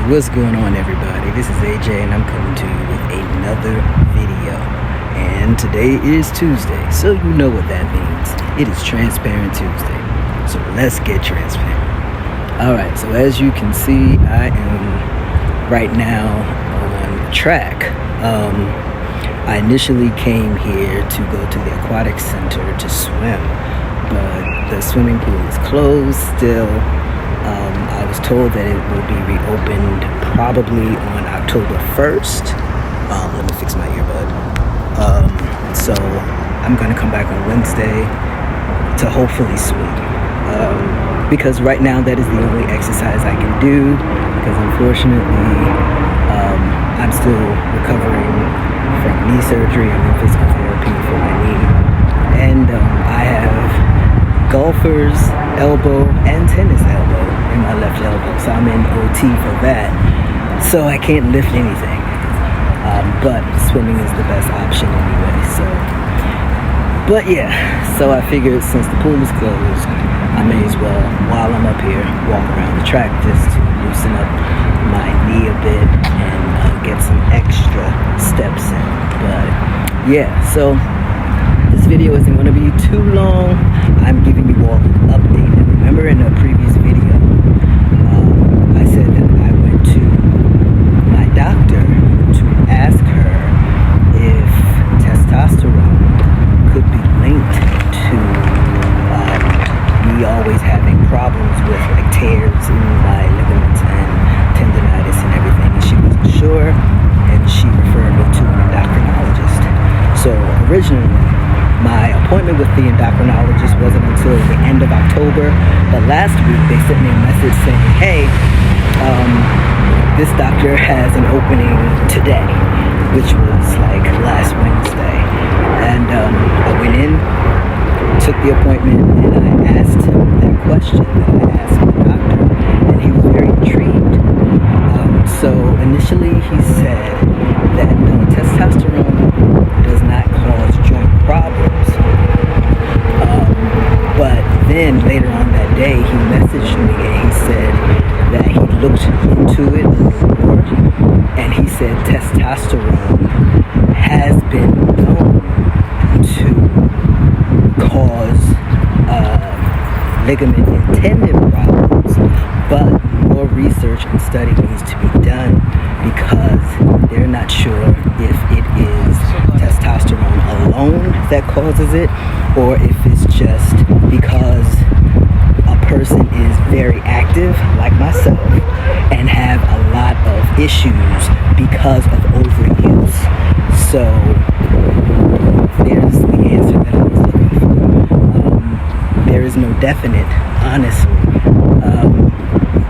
What's going on, everybody? This is A.J. and I'm coming to you with another video. And today is Tuesday, so you know what that means. It is Transparent Tuesday. So let's get transparent. Alright, so as you can see, I am right now on track. I initially came here to go to the aquatic center to swim, but the swimming pool is closed still. I was told that it will be reopened probably on October 1st. Let me fix my earbud. So I'm going to come back on Wednesday to hopefully swim. Because right now that is the only exercise I can do, because unfortunately I'm still recovering from knee surgery. I'm in physical therapy for my knee. And I have golfer's elbow and tennis elbow in my left elbow, so I'm in OT for that, so I can't lift anything, but swimming is the best option anyway. But yeah, so I figured since the pool is closed, I may as well, while I'm up here, walk around the track just to loosen up my knee a bit and get some extra steps in. But yeah, so this video isn't going to be too long. I'm giving you all an update. And remember in a previous video, I said that I went to my doctor to ask her if testosterone could be linked to me always having problems with like tears in my ligaments and tendonitis and everything. And she wasn't sure, and she referred me to an endocrinologist. So originally, my appointment with the endocrinologist wasn't until the end of October, but last week they sent me a message saying, hey, this doctor has an opening today, which was like last Wednesday. And I went in, took the appointment, and I asked him that question that I asked the doctor, and he was very intrigued. So initially he said that no, testosterone does not cause joint problems. But then later on that day, he messaged me and he said that he looked into it a little more, and he said testosterone has been known to cause ligament and tendon problems, but more research and study needs to be done because they're not sure if it is testosterone alone that causes it, or if it's just because a person is very active like myself and have a lot of issues because of overuse. So there's the answer that I was looking for. There is no definite, honestly.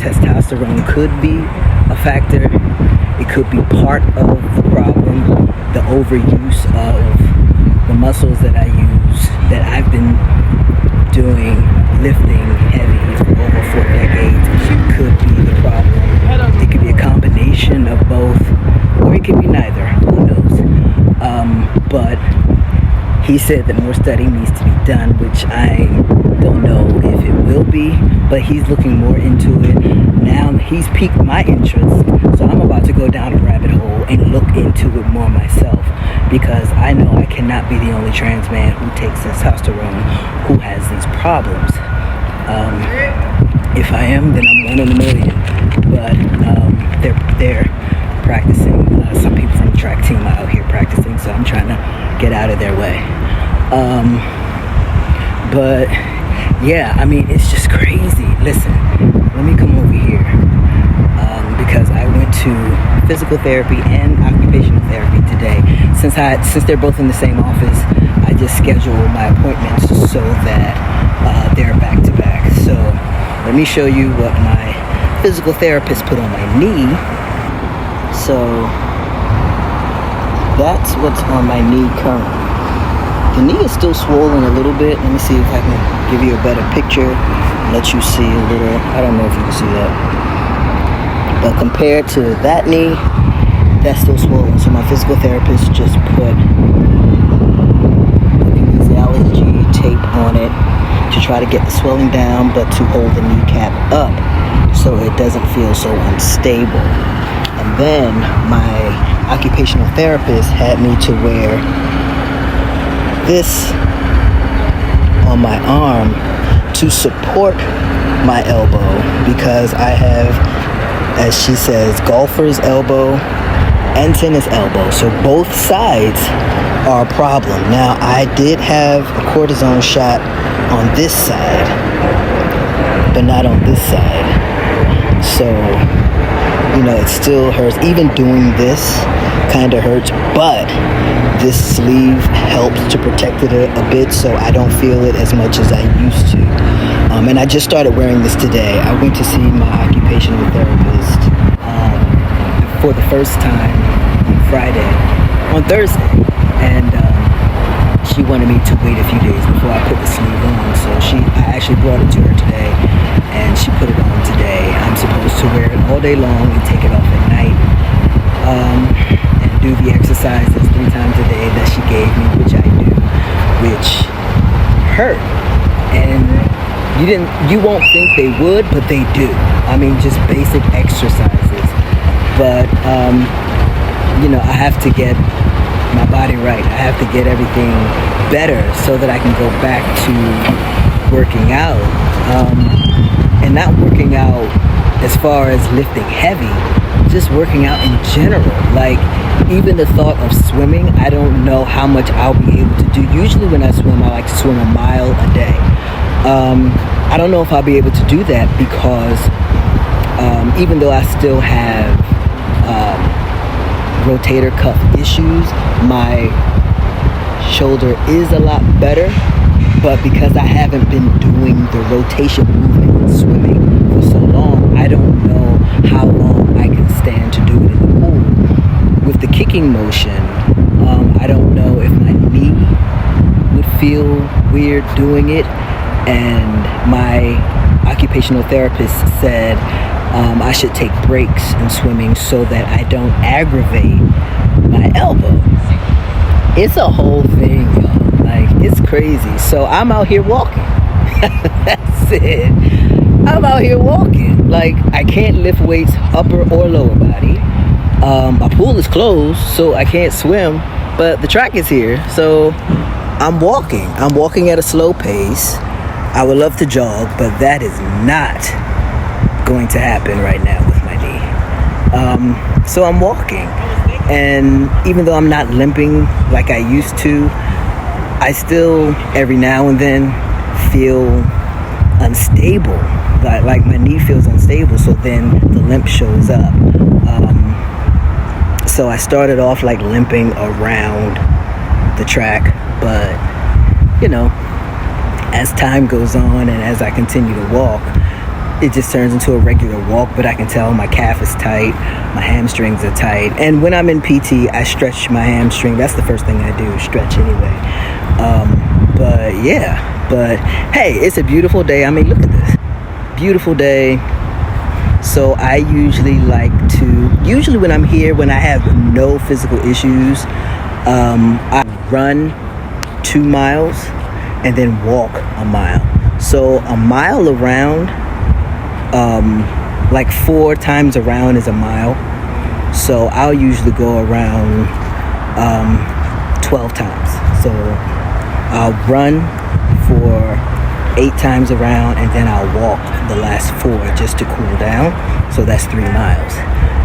Testosterone could be a factor. It could be part of the problem. The overuse of the muscles that I use, that I've been doing, lifting heavy for over 4 decades, could be the problem. It could be a combination of both, or it could be neither. Who knows? But he said that more study needs to be done, which I don't know if it will be, but he's looking more into it. Now he's piqued my interest, so I'm about to go down a rabbit hole and look into it more myself, because I know I cannot be the only trans man who takes testosterone who has these problems. If I am, then I'm one in a million. But they're practicing. Some people from the track team are out here practicing, so I'm trying to get out of their way. But yeah, I mean, it's just crazy. Listen, let me come over here, because I went to physical therapy and occupational therapy today. Since they're both in the same office, I just schedule my appointments so that they're back to back. So let me show you what my physical therapist put on my knee. So that's what's on my knee currently. The knee is still swollen a little bit. Let me see if I can give you a better picture, let you see a little. I don't know if you can see that, but compared to that knee, that's still swollen. So my physical therapist just put A.A.L.J tape on it to try to get the swelling down, but to hold the kneecap up. so it doesn't feel so unstable. And then my occupational therapist had me to wear this on my arm to support my elbow, because I have, as she says, golfer's elbow and tennis elbow. So both sides are a problem. Now, I did have a cortisone shot on this side, but not on this side. So, it still hurts. Even doing this kind of hurts, but this sleeve helps to protect it a bit, so I don't feel it as much as I used to. And I just started wearing this today. I went to see my occupational therapist for the first time on Thursday, and she wanted me to wait a few days before I put the sleeve on. So I actually brought it to her today, and she put it on today. I'm supposed to wear it all day long and take it off at night, and do the exercises 3 times a day that she gave me, which I do, which hurt. And you won't think they would, but they do. I mean, just basic exercises. But I have to get my body right. I have to get everything better so that I can go back to working out. And not working out as far as lifting heavy, just working out in general. Like, even the thought of swimming, I don't know how much I'll be able to do. Usually when I swim, I like to swim a mile a day. I don't know if I'll be able to do that, because even though I still have rotator cuff issues, my shoulder is a lot better. But because I haven't been doing the rotation movement in swimming for so long, I don't know how long I can stand to do it in the pool. With the kicking motion, I don't know if my knee would feel weird doing it. And my occupational therapist said I should take breaks in swimming so that I don't aggravate my elbow. It's a whole thing, y'all. Like, it's crazy. So I'm out here walking. That's it. I'm out here walking. Like, I can't lift weights upper or lower body. My pool is closed, so I can't swim, but the track is here. So I'm walking. I'm walking at a slow pace. I would love to jog, but that is not going to happen right now with my knee. So I'm walking. And even though I'm not limping like I used to, I still, every now and then, feel unstable. Like my knee feels unstable, so then the limp shows up. So I started off like limping around the track, but as time goes on and as I continue to walk, it just turns into a regular walk. But I can tell my calf is tight, my hamstrings are tight, and when I'm in PT, I stretch my hamstring. That's the first thing I do, stretch anyway. But hey, it's a beautiful day. I mean, look at this, beautiful day. So I usually when I'm here, when I have no physical issues, I run 2 miles and then walk a mile. So a mile around, like 4 times around is a mile. So I'll usually go around 12 times. So I'll run for 8 times around, and then I'll walk the last 4 just to cool down. So that's 3 miles.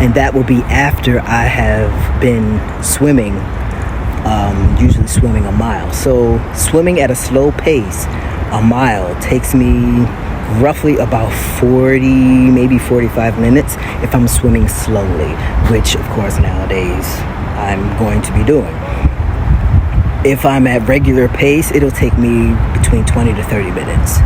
And that will be after I have been swimming, usually swimming a mile. So swimming at a slow pace, a mile takes me roughly about 40, maybe 45 minutes if I'm swimming slowly, which of course nowadays I'm going to be doing. If I'm at regular pace, it'll take me between 20 to 30 minutes.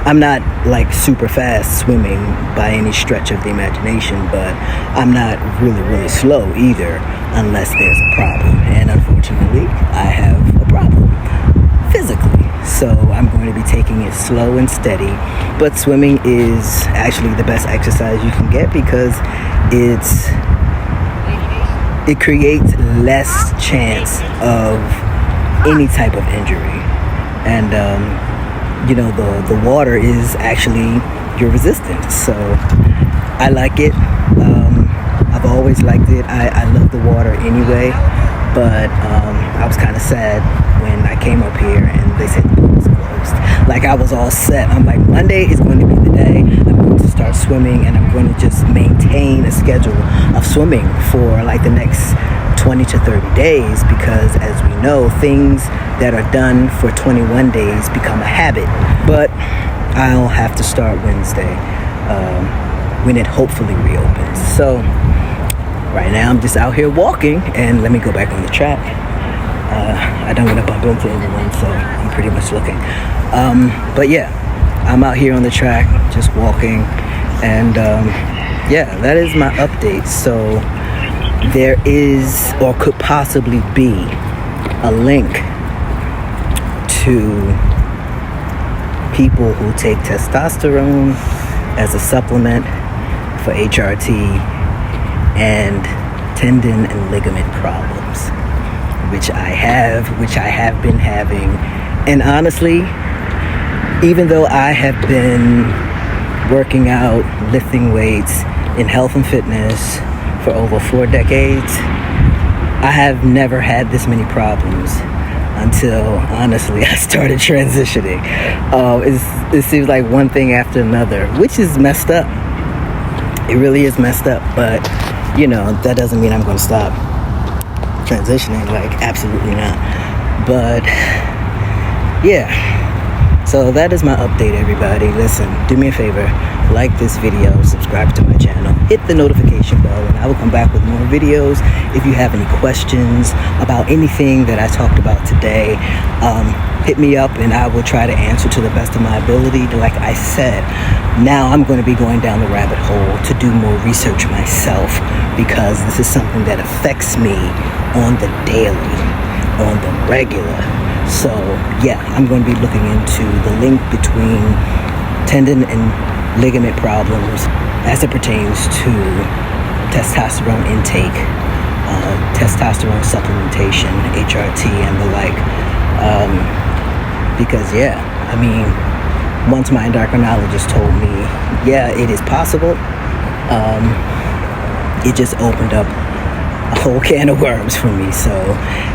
I'm not like super fast swimming by any stretch of the imagination, but I'm not really, really slow either, unless there's a problem. And unfortunately, I have a problem physically. So I'm going to be taking it slow and steady. But swimming is actually the best exercise you can get, because it creates less chance of any type of injury. And the water is actually your resistance. So I like it. I've always liked it. I love the water anyway, but I was kind of sad when I came up here and they said the pool was closed. Like, I was all set. I'm like, Monday is going to be the day I'm going to start swimming, and I'm going to just maintain a schedule of swimming for like the next 20 to 30 days, because as we know, things that are done for 21 days become a habit. But I'll have to start Wednesday when it hopefully reopens. So right now I'm just out here walking, and let me go back on the track. I don't want to bump into anyone, so I'm pretty much looking. But yeah, I'm out here on the track just walking, and yeah, that is my update. So there is, or could possibly be, a link to people who take testosterone as a supplement for HRT and tendon and ligament problems, which I have been having. And honestly, even though I have been working out, lifting weights in health and fitness for over 4 decades, I have never had this many problems until, honestly, I started transitioning. It seems like one thing after another, which is messed up. It really is messed up, but you know, that doesn't mean I'm going to stop transitioning. Like, absolutely not. But yeah, so that is my update, everybody. Listen, do me a favor, like this video, subscribe to my channel, hit the notification bell, and I will come back with more videos. If you have any questions about anything that I talked about today, hit me up and I will try to answer to the best of my ability. Like I said, now I'm going to be going down the rabbit hole to do more research myself, because this is something that affects me on the daily, on the regular. So yeah, I'm going to be looking into the link between tendon and ligament problems as it pertains to testosterone intake, testosterone supplementation, HRT, and the like. Because yeah, I mean, once my endocrinologist told me, yeah, it is possible, it just opened up a whole can of worms for me. So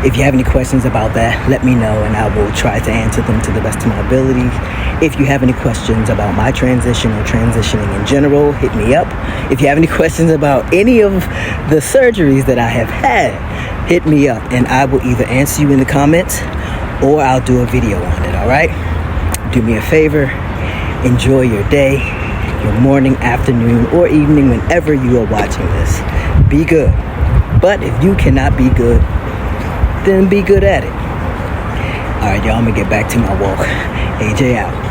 if you have any questions about that, let me know, and I will try to answer them to the best of my ability. If you have any questions about my transition or transitioning in general, hit me up. If you have any questions about any of the surgeries that I have had, hit me up, and I will either answer you in the comments or I'll do a video on it. All right, do me a favor, enjoy your day, your morning, afternoon, or evening, whenever you are watching this. Be good. But if you cannot be good, then be good at it. All right, y'all, I'm gonna get back to my walk. A.J. out.